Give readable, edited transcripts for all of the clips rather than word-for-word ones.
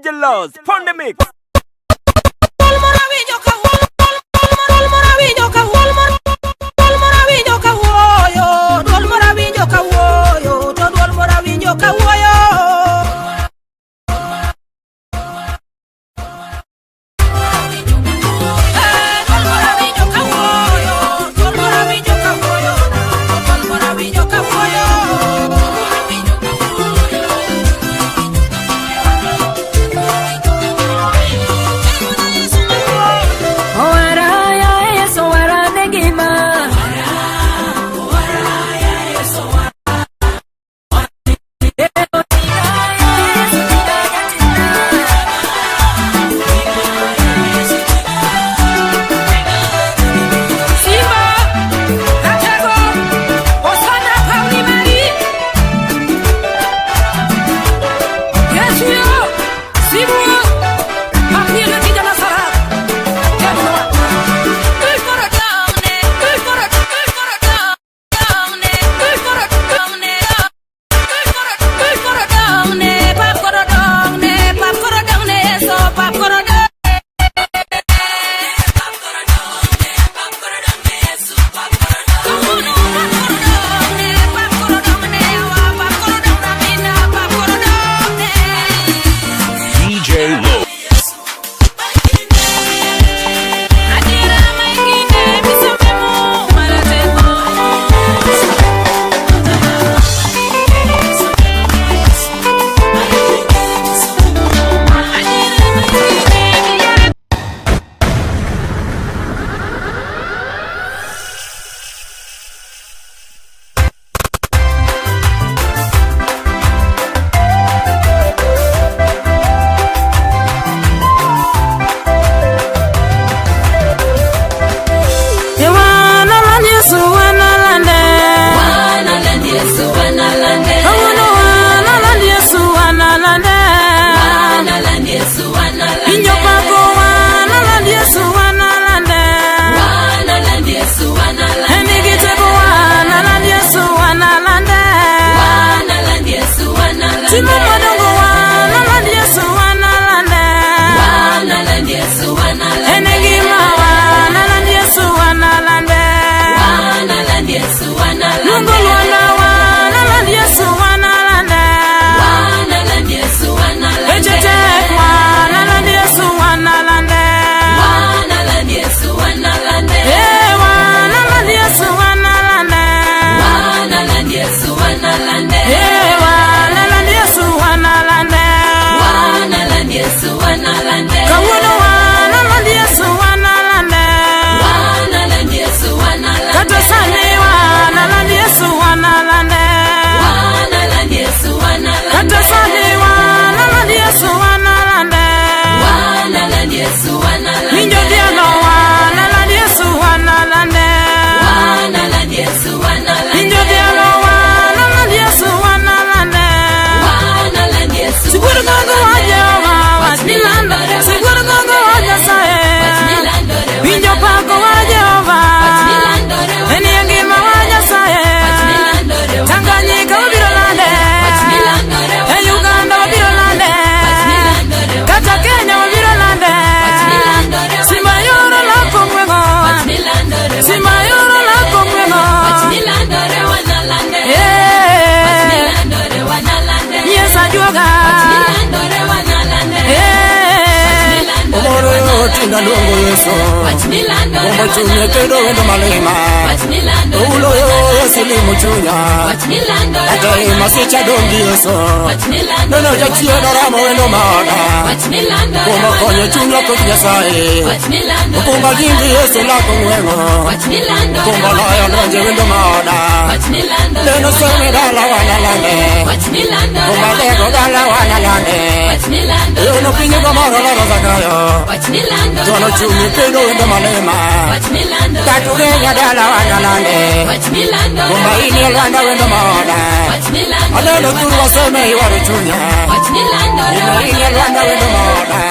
DJ Loz, Fun the Mix. Ndongo Yesu Ombo chunye kedo wendo malema Ulo yo silimu chunya Ata ima sicha dongi Yesu Neno ya chie darama wendo maada Kuma konye chunya kutia sae Kuma jingi Yesu lako mwengo Kuma laya nanje wendo maada Neno seme dala wana lande Kuma lego dala wana lande Yo no pinye kamara la rozakayo Tono chumi kedo wendo malema Katu genya dala wana lande Kuma ini landa wendo maada Alelo kuru waseme iwaru chunya Ini landa wendo maada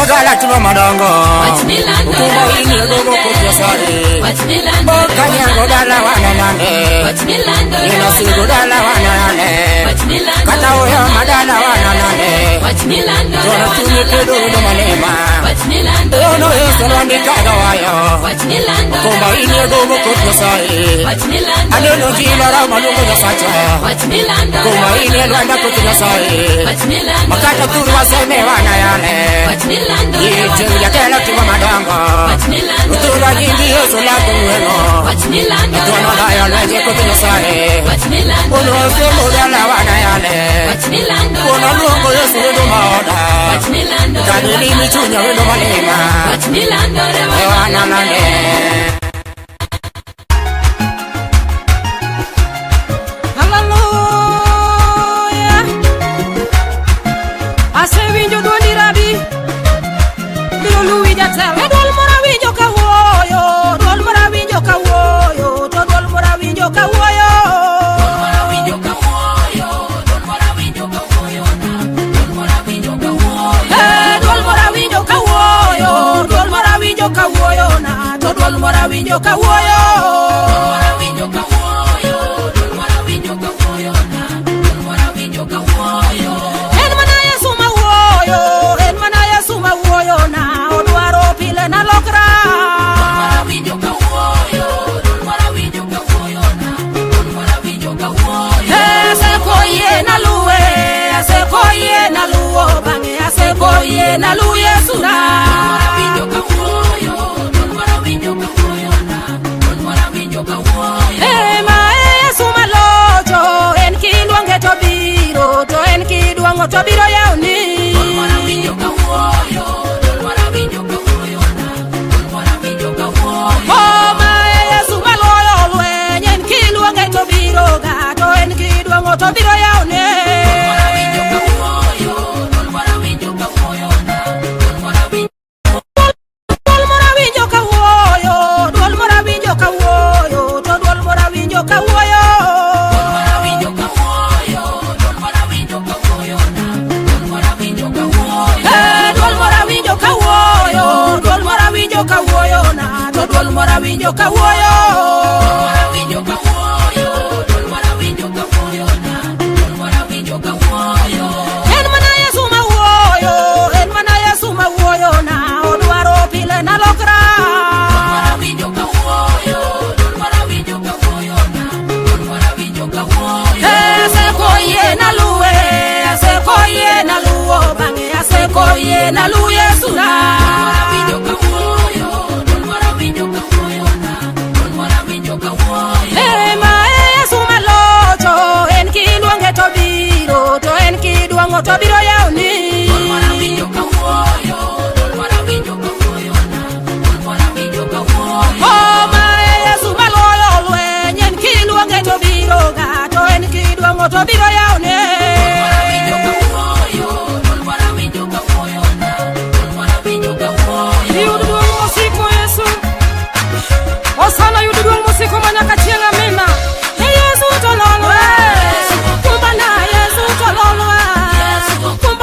Gala tulo madam madongo Ukumba ini dogo kukiosari Boka nyango dala wananane Nina sigu dala wananane Kata uyo madala wananane Tona tunye kedo ndo malema Ono yesu nwandi kaga wayo Ukumba ini dogo kukiosari Adeno jila rama lungo ya sacha Ukumba ini nwanda kukiosari Makata turu waseme wana yale Ichenja kela kima madongo Utula jindi yesu lako mweno Ituano layo lenye kukiosari Uno semu dala wana yale Una lungo yesu wendo maoda Kadili michunya wendo malema Ewana nane Hallelujah Ase winjo duondi rabi Biolu wija tele Dol mora winjo ka woyo Dol mora winjo ka woyo To dol mora winjo ka woyo Dol mora winjo ka woyo Dol mora winjo ka woyo Dol mora winjo ka woyo Dol mora winjo ka woyo Dol mora winjo ka woyo na To dol mora winjo ka woyo Dol mora winjo ka woyo Dol mora winjo ka woyo na Dol mora winjo ka woyo En mana Yesu ma woyo En mana Yesu ma woyo na Odwaro pile na lokra Dol mora winjo ka woyo Dol mora winjo ka woyo na Dol mora winjo ka woyo Ase koye na luwe Ase koye na luo bange Ase koye na lu Yesu na Dol mora winjo ka woyo Dol mora winjo ka woyo na Dol mora winjo ka woyo Ma Yesu ma locho En kidwange to biro To en kidwango to biro yauni Dol mora winjo ka woyo Dol mora winjo ka woyo na Dol mora winjo ka woyo Ma Yesu ma loyo lweny En kidwange to biro ga To en kidwango to biro yauni Dol mora winjo ka woyo Dol mora winjo ka woyo na Dol mora winjo Dol mora winjo ka woyo Dol mora winjo ka woyo To dol mora winjo ka woyo Dol mora winjo ka woyo Dol mora winjo ka woyo na Dol mora winjo ka woyo Dol mora winjo ka woyo Dol mora winjo ka woyo na To dol mora winjo ka woyo Dol mora winjo ka woyo Dol mora winjo ka woyo na Dol mora winjo ka woyo En mana Yesu ma woyo En mana Yesu ma woyo na Odwaro pile na lokra Dol mora winjo ka woyo Dol mora winjo ka woyo na Dol mora winjo ka woyo Ase koye na luwe Ase koye na luo bange Ase koye na lu Yesu na Dol mora winjo ka woyo Dol mora winjo ka woyo na Dol mora winjo ka woyo Ma Yesu ma locho En kidwange to biro To en kidwango to biro yauni Dol mora winjo ka woyo Dol mora winjo ka woyo na Dol mora winjo ka woyo Ma Yesu ma loyo lweny En kidwange to biro ga To en kidwango to biro yauni Dol mora winjo ka woyo Dol mora winjo ka woyo na Dol mora winjo ka woyo Yudu duong musiko Yesu Osana yudu duong musiko manyaka chieng' amina Yesu tololwe Kumba na Yesu tololwe Kumba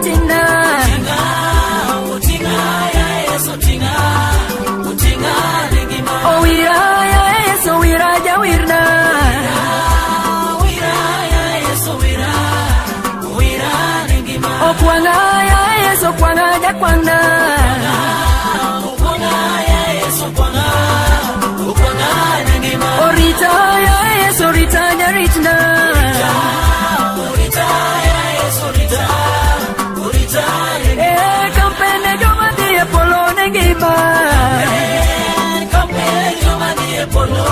tinga tinga utinga ya Yesu tinga utinga ningima owira ya Yesu wira ja wirna wira ya Yesu wira ningima okwanga ya Yesu kwanga ja kwanga okwanga ya Yesu kwanga ningima orita ya Yesu rita ja ritna orita ya Yesu rita kampene joma die polo ningima kampene joma die polo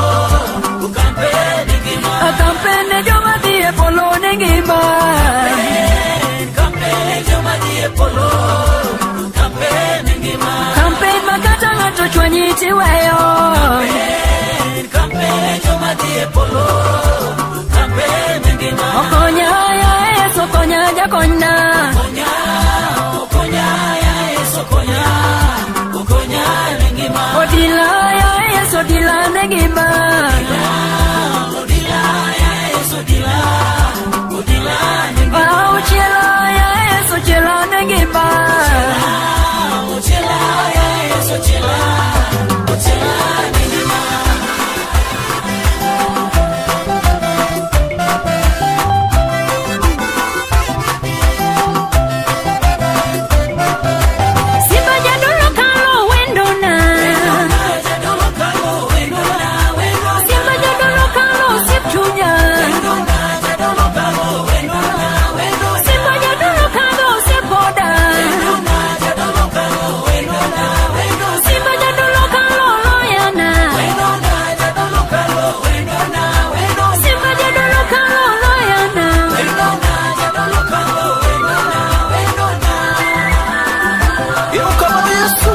kampene joma die polo ningima kampene joma die polo kampene makata ngato chwanyiti weyo kampene joma die polo ningima okonya ya Yesu konya ja konna okonya ya Yesu okonya ningima odila ya Yesu odila ningima odila ya Yesu odila ningima uchela ya Yesu chela ningima uchela ya Yesu uchela ningima Simba jadolo kalo wendona Simba jadolo kalo sipchunya Simba jadolo kalo sepoda Simba jadolo kalo loyana Simba jadolo kalo loyana Inuka Yesu.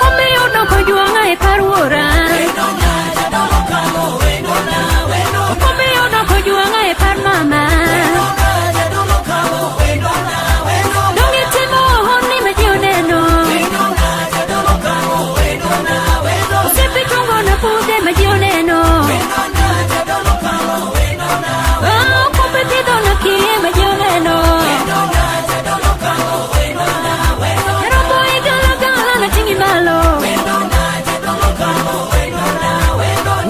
Kome odoko juanga e paruora Kome odoko juanga e par mama Donge timo honi me dio neno Sepe chungo na pude me dio neno Kompe pido na kie me dio neno Rombo e gala gala na tingi malo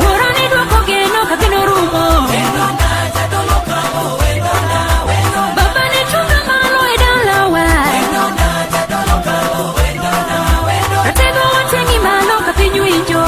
Worani duoko geno ka geno rumo Baba ne chunga malo e dalawa Ratego watengi malo ka pinyu injo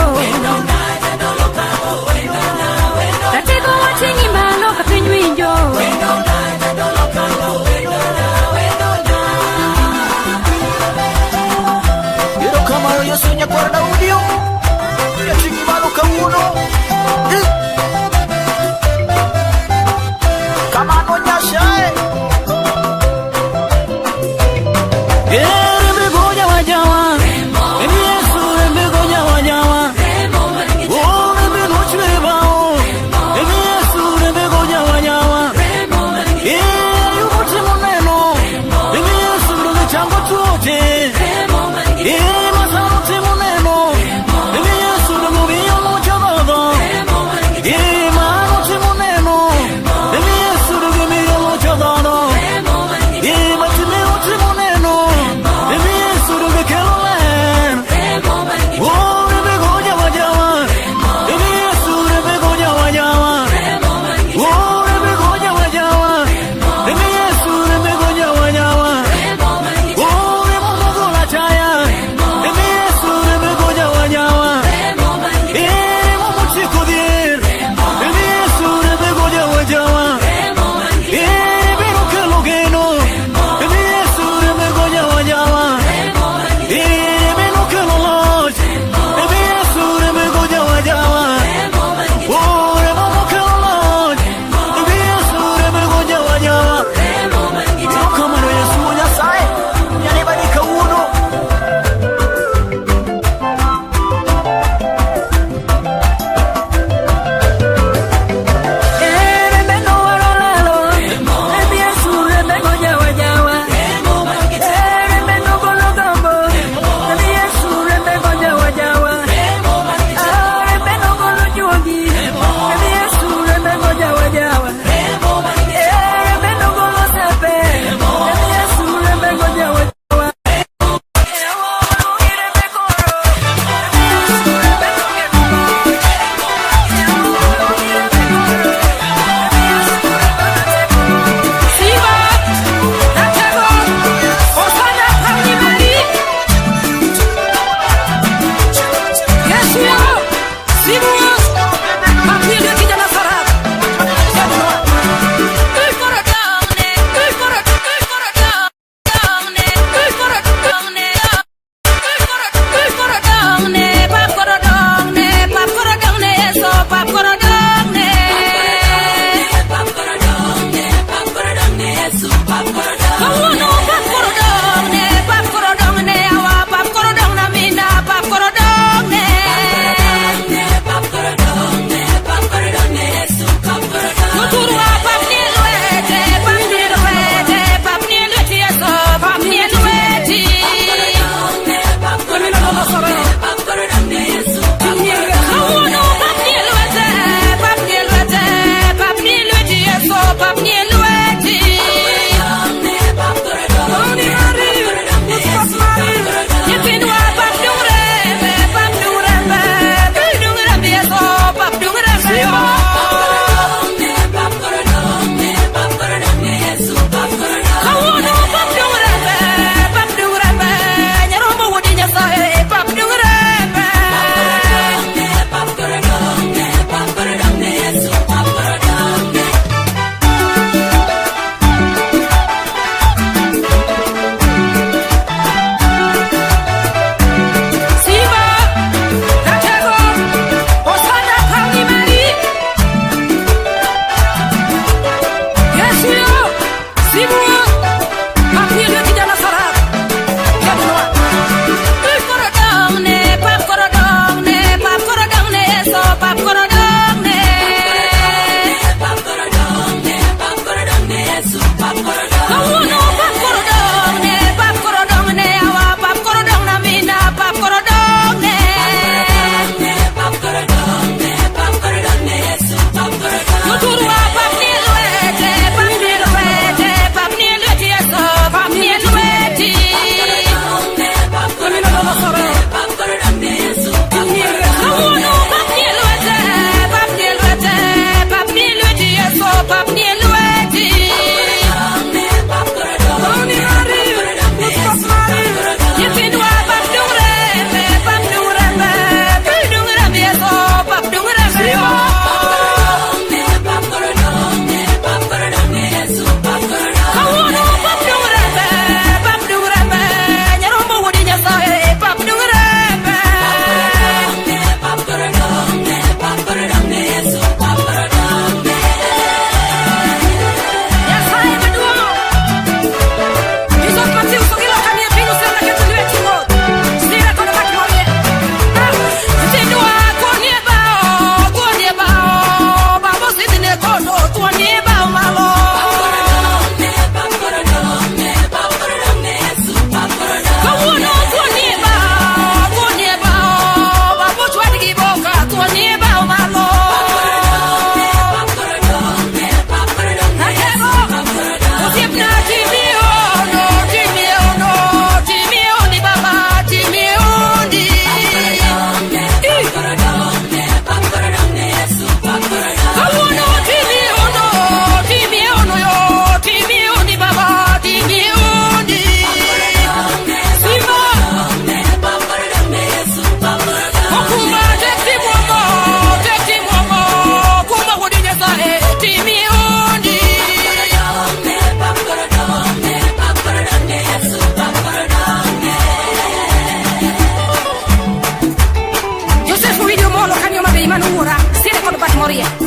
historia.